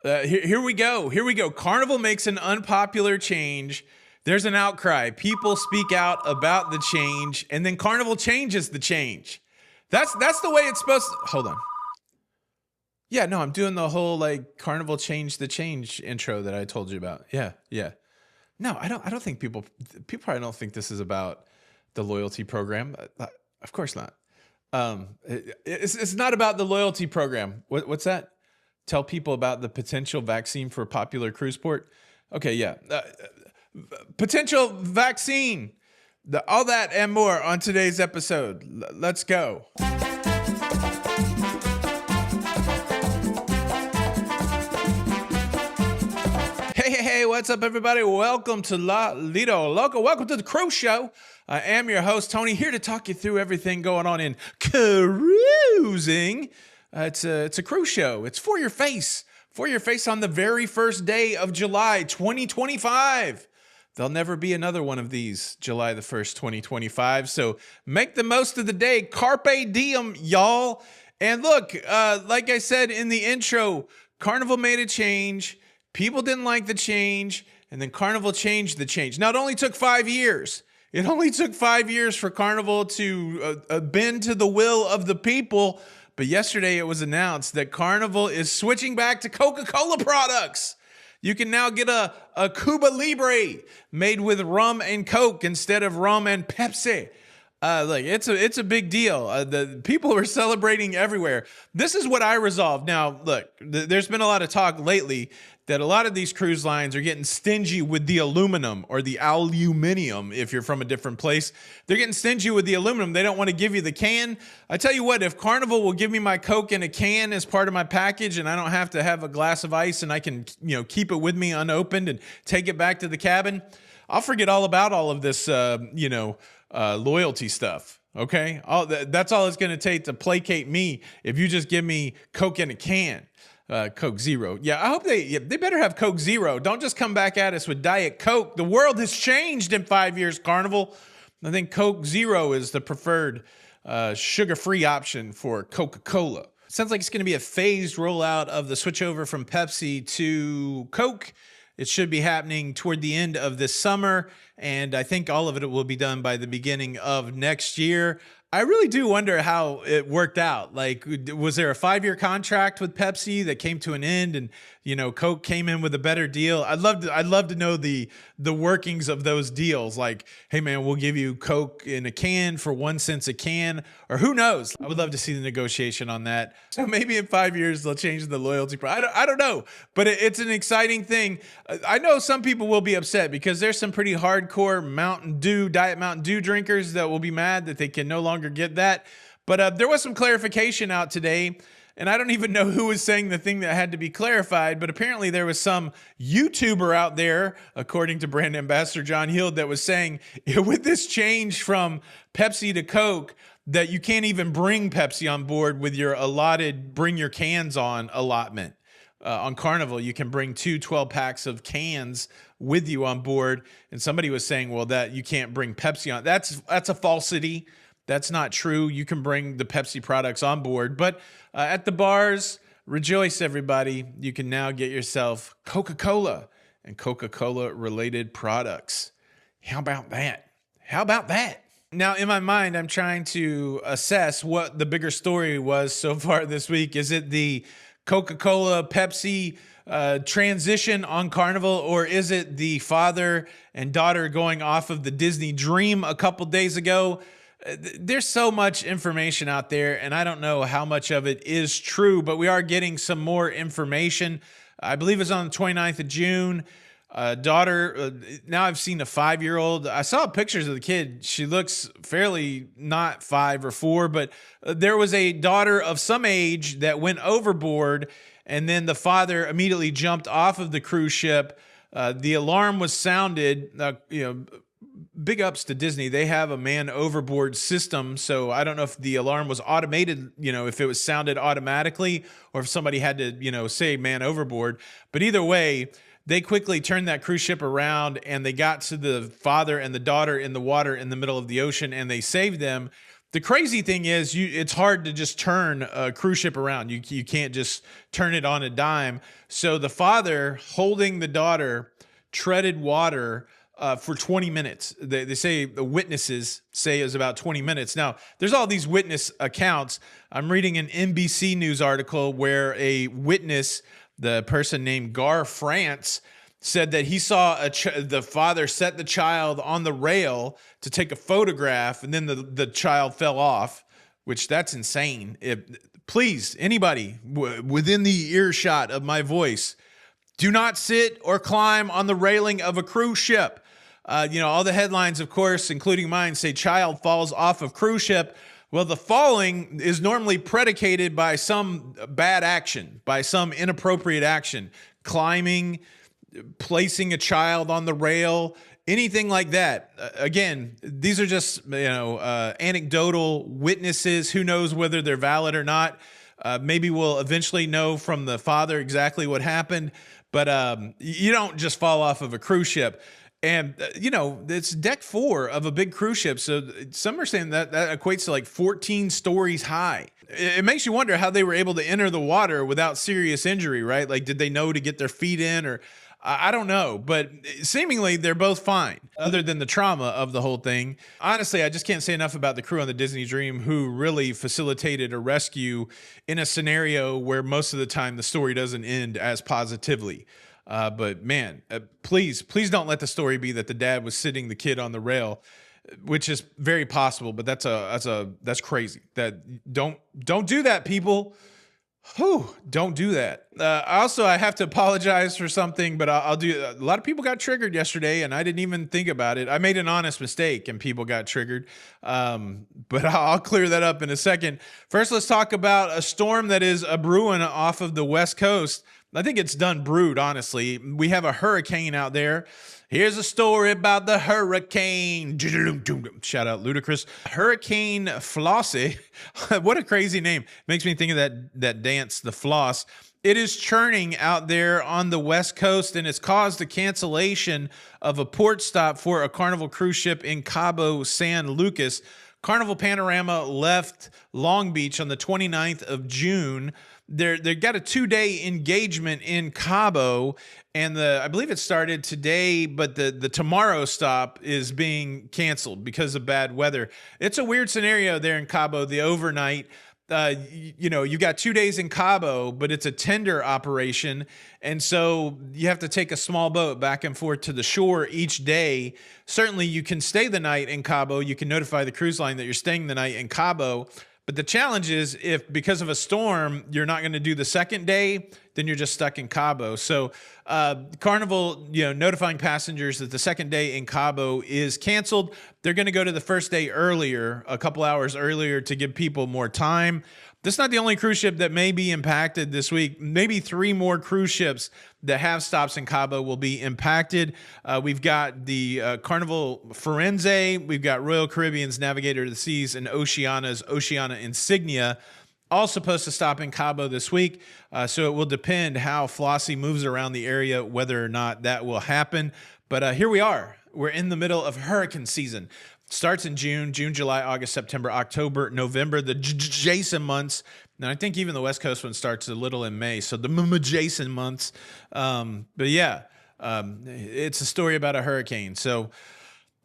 Here we go. Here we go. Carnival makes an unpopular change. There's an outcry. People speak out about the change, and then Carnival changes the change. That's the way it's supposed to. Hold on. Yeah, no, I'm doing the whole like Carnival change the change intro that I told you about. Yeah, yeah. No, I don't think people probably don't think this is about the loyalty program. Of course not. It's not about the loyalty program. What's that? Tell people about the potential vaccine for popular cruise port. Okay, yeah. Potential vaccine. All that and more on today's episode. Let's go. Hey, what's up, everybody? Welcome to La Lido Loco. Welcome to the Cruise Show. I am your host, Tony, here to talk you through everything going on in cruising. It's a cruise show. It's for your face on the very first day of July 2025. There'll never be another one of these July the 1st, 2025. So make the most of the day. Carpe diem, y'all. And look, like I said in the intro, Carnival made a change. People didn't like the change, and then Carnival changed the change. Now, it only took 5 years. It only took 5 years for Carnival to bend to the will of the people. But yesterday it was announced that Carnival is switching back to Coca Cola products. You can now get a Cuba Libre made with rum and Coke instead of rum and Pepsi. It's a big deal. The people are celebrating everywhere. This is what I resolved. Now, look, there's been a lot of talk lately that a lot of these cruise lines are getting stingy with the aluminum or the aluminium. If you're from a different place, they're getting stingy with the aluminum. They don't want to give you the can. I tell you what, if Carnival will give me my Coke in a can as part of my package, and I don't have to have a glass of ice, and I can, keep it with me unopened and take it back to the cabin, I'll forget all about all of this, loyalty stuff. Okay. That's all it's going to take to placate me. If you just give me Coke in a can, Coke Zero. Yeah. I hope they better have Coke Zero. Don't just come back at us with Diet Coke. The world has changed in 5 years, Carnival. I think Coke Zero is the preferred, sugar-free option for Coca Cola. Sounds like it's going to be a phased rollout of the switchover from Pepsi to Coke. It should be happening toward the end of this summer, and I think all of it will be done by the beginning of next year. I really do wonder how it worked out. Like, was there a 5-year contract with Pepsi that came to an end, and Coke came in with a better deal? I'd love to know the workings of those deals. Like, hey man, we'll give you Coke in a can for 1 cent a can, or who knows? I would love to see the negotiation on that. So maybe in 5 years they'll change the loyalty program. I don't know, but it's an exciting thing. I know some people will be upset because there's some pretty hardcore Diet Mountain Dew drinkers that will be mad that they can no longer get that. But there was some clarification out today, and I don't even know who was saying the thing that had to be clarified, but apparently there was some YouTuber out there, according to brand ambassador John Hield, that was saying with this change from Pepsi to Coke, that you can't even bring Pepsi on board with your allotted bring your cans on allotment. On Carnival, you can bring 2 12-packs of cans with you on board. And somebody was saying, well, that you can't bring Pepsi on. That's a falsity. That's not true. You can bring the Pepsi products on board. But at the bars, rejoice, everybody. You can now get yourself Coca Cola and Coca Cola related products. How about that? How about that? Now, in my mind, I'm trying to assess what the bigger story was so far this week. Is it the Coca-Cola, Pepsi transition on Carnival, or is it the father and daughter going off of the Disney dream a couple days ago? There's so much information out there, and I don't know how much of it is true, but we are getting some more information. I believe it's on the 29th of June. Daughter, now I've seen a 5-year-old. I saw pictures of the kid. She looks fairly not 5 or 4, but there was a daughter of some age that went overboard, and then the father immediately jumped off of the cruise ship. The alarm was sounded. Big ups to Disney. They have a man overboard system. So I don't know if the alarm was automated, if it was sounded automatically or if somebody had to, say man overboard. But either way, they quickly turned that cruise ship around and they got to the father and the daughter in the water in the middle of the ocean and they saved them. The crazy thing is, it's hard to just turn a cruise ship around. You can't just turn it on a dime. So the father holding the daughter treaded water for 20 minutes. They say the witnesses say it was about 20 minutes. Now, there's all these witness accounts. I'm reading an NBC News article where a witness, the person named Gar France, said that he saw the father set the child on the rail to take a photograph, and then the child fell off, which that's insane. Please, anybody within the earshot of my voice, do not sit or climb on the railing of a cruise ship. All the headlines, of course, including mine, say child falls off of cruise ship. Well, the falling is normally predicated by some bad action, by some inappropriate action, climbing, placing a child on the rail, anything like that. Again, these are just anecdotal witnesses. Who knows whether they're valid or not? Maybe we'll eventually know from the father exactly what happened. But you don't just fall off of a cruise ship. And, it's deck 4 of a big cruise ship. So some are saying that equates to like 14 stories high. It makes you wonder how they were able to enter the water without serious injury, right? Like, did they know to get their feet in, or I don't know, but seemingly they're both fine, other than the trauma of the whole thing. Honestly, I just can't say enough about the crew on the Disney Dream, who really facilitated a rescue in a scenario where most of the time the story doesn't end as positively. But man, please don't let the story be that the dad was sitting the kid on the rail, which is very possible, but that's crazy. That don't do that, people. Don't do that. I have to apologize for something, but I'll do. A lot of people got triggered yesterday, and I didn't even think about it. I made an honest mistake, and people got triggered. But I'll clear that up in a second. First, let's talk about a storm that is brewing off of the West Coast. I think it's done brewed, honestly. We have a hurricane out there. Here's a story about the hurricane. Shout out Ludacris. Hurricane Flossie. What a crazy name. Makes me think of that dance, the floss. It is churning out there on the West Coast, and it's caused a cancellation of a port stop for a Carnival cruise ship in Cabo San Lucas. Carnival Panorama left Long Beach on the 29th of June. They got a 2-day engagement in Cabo, and I believe it started today, but the tomorrow stop is being canceled because of bad weather. It's a weird scenario there in Cabo, the overnight. You got 2 days in Cabo, but it's a tender operation. And so you have to take a small boat back and forth to the shore each day. Certainly you can stay the night in Cabo. You can notify the cruise line that you're staying the night in Cabo. But the challenge is, if because of a storm, you're not going to do the second day, then you're just stuck in Cabo. So Carnival, notifying passengers that the second day in Cabo is canceled. They're going to go to the first day earlier, a couple hours earlier, to give people more time. This is not the only cruise ship that may be impacted this week. Maybe 3 more cruise ships that have stops in Cabo will be impacted. We've got the Carnival Firenze. We've got Royal Caribbean's Navigator of the Seas and Oceana's Oceana Insignia, all supposed to stop in Cabo this week. So it will depend how Flossie moves around the area, whether or not that will happen. But here we are. We're in the middle of hurricane season. Starts in June, July, August, September, October, November, the Jason months. And I think even the West Coast one starts a little in May. So the Jason months. But yeah, it's a story about a hurricane. So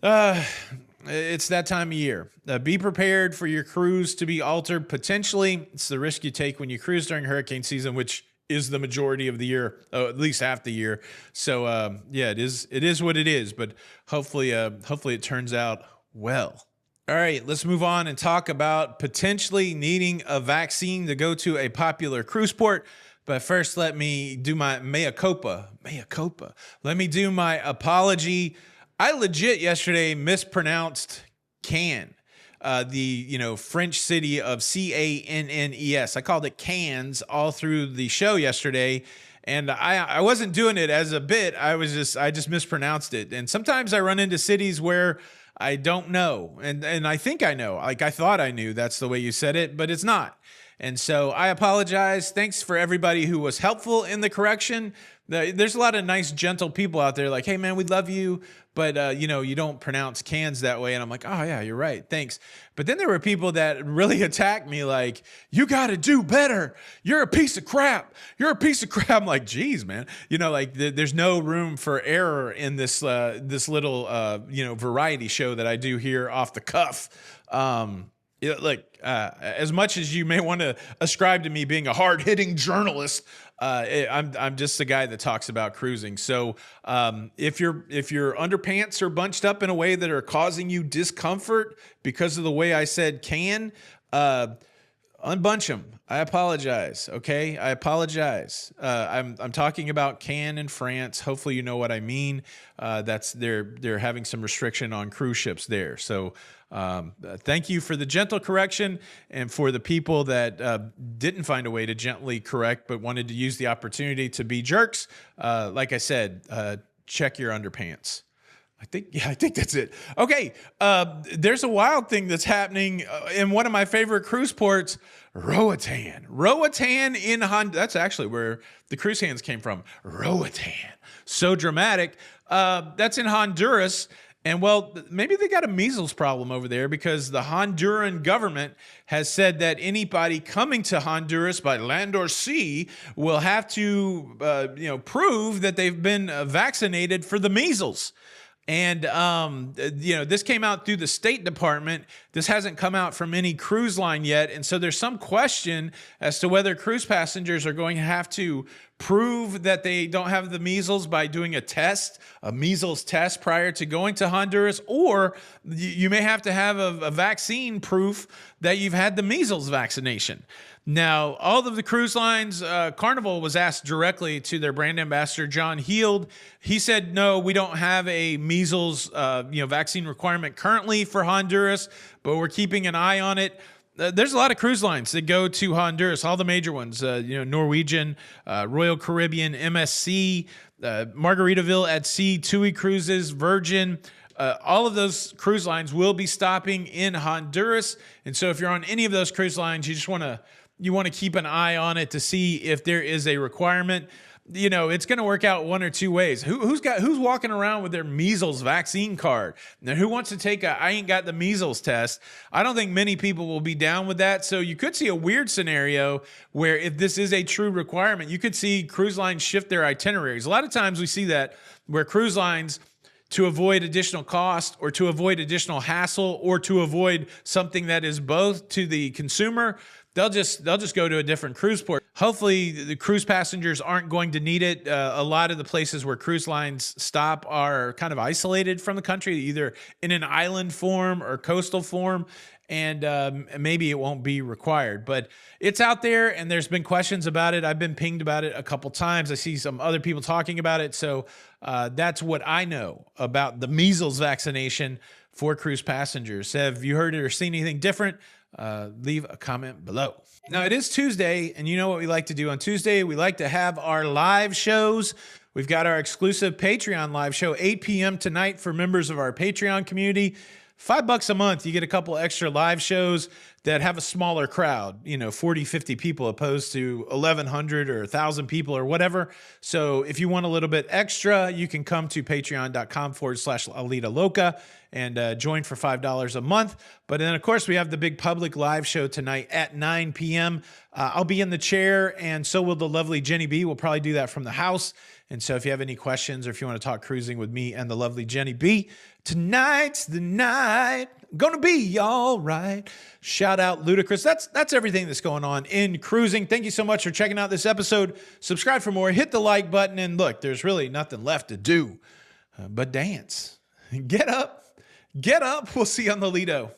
it's that time of year. Be prepared for your cruise to be altered. Potentially, it's the risk you take when you cruise during hurricane season, which is the majority of the year, at least half the year. So it is what it is. But hopefully it turns out well. All right, let's move on and talk about potentially needing a vaccine to go to a popular cruise port. But first, let me do my Mayaopa. Let me do my apology. I legit yesterday mispronounced Cannes, the French city of Cannes. I called it Cannes all through the show yesterday. And I wasn't doing it as a bit. I just mispronounced it. And sometimes I run into cities where I don't know. And I think I know. Like, I thought I knew that's the way you said it, but it's not. And so I apologize. Thanks for everybody who was helpful in the correction. There's a lot of nice, gentle people out there like, hey, man, we love you, but, you don't pronounce cans that way. And I'm like, oh, yeah, you're right. Thanks. But then there were people that really attacked me like, you got to do better. You're a piece of crap. You're a piece of crap. I'm like, geez, man. There's no room for error in this little, variety show that I do here off the cuff. As much as you may want to ascribe to me being a hard-hitting journalist, I'm just the guy that talks about cruising. So if your underpants are bunched up in a way that are causing you discomfort because of the way I said can, unbunch them. I apologize. Okay, I apologize. I'm talking about can in France. Hopefully, you know what I mean. They're having some restriction on cruise ships there. So thank you for the gentle correction, and for the people that didn't find a way to gently correct but wanted to use the opportunity to be jerks. Like I said, check your underpants. I think that's it. Okay, there's a wild thing that's happening in one of my favorite cruise ports, Roatan. Roatan in Honduras. That's actually where the cruise hands came from. Roatan. So dramatic. That's in Honduras. And well, maybe they got a measles problem over there because the Honduran government has said that anybody coming to Honduras by land or sea will have to, prove that they've been vaccinated for the measles. And, this came out through the State Department. This hasn't come out from any cruise line yet. And so there's some question as to whether cruise passengers are going to have to prove that they don't have the measles by doing a measles test prior to going to Honduras, or you may have to have a vaccine proof that you've had the measles vaccination. Now, all of the cruise lines, Carnival was asked directly to their brand ambassador, John Heald. He said, no, we don't have a measles, vaccine requirement currently for Honduras, but we're keeping an eye on it. There's a lot of cruise lines that go to Honduras, all the major ones, Norwegian, Royal Caribbean, MSC, Margaritaville at Sea, TUI Cruises, Virgin. All of those cruise lines will be stopping in Honduras. And so if you're on any of those cruise lines, you want to keep an eye on it to see if there is a requirement. It's going to work out one or two ways. Who's walking around with their measles vaccine card? Now, who wants to take I ain't got the measles test? I don't think many people will be down with that. So you could see a weird scenario where if this is a true requirement, you could see cruise lines shift their itineraries. A lot of times we see that where cruise lines, to avoid additional cost or to avoid additional hassle or to avoid something that is both to the consumer, they'll just go to a different cruise port. Hopefully the cruise passengers aren't going to need it. A lot of the places where cruise lines stop are kind of isolated from the country, either in an island form or coastal form. And maybe it won't be required, but it's out there and there's been questions about it. I've been pinged about it a couple times. I see some other people talking about it. So that's what I know about the measles vaccination for cruise passengers. Have you heard or seen anything different? Leave a comment below. Now, it is Tuesday, and you know what we like to do on Tuesday? We like to have our live shows. We've got our exclusive Patreon live show, 8 p.m. tonight for members of our Patreon community. $5 a month, you get a couple extra live shows that have a smaller crowd, 40, 50 people opposed to 1,100 or 1,000 people or whatever. So if you want a little bit extra, you can come to patreon.com/Alita Loca and join for $5 a month. But then, of course, we have the big public live show tonight at 9 p.m. I'll be in the chair, and so will the lovely Jenny B. We'll probably do that from the house. And so if you have any questions or if you want to talk cruising with me and the lovely Jenny B, tonight's the night. Gonna be all right. Shout out Ludacris. That's everything that's going on in cruising. Thank you so much for checking out this episode. Subscribe for more. Hit the like button. And look, there's really nothing left to do but dance. Get up. Get up. We'll see you on the Lido.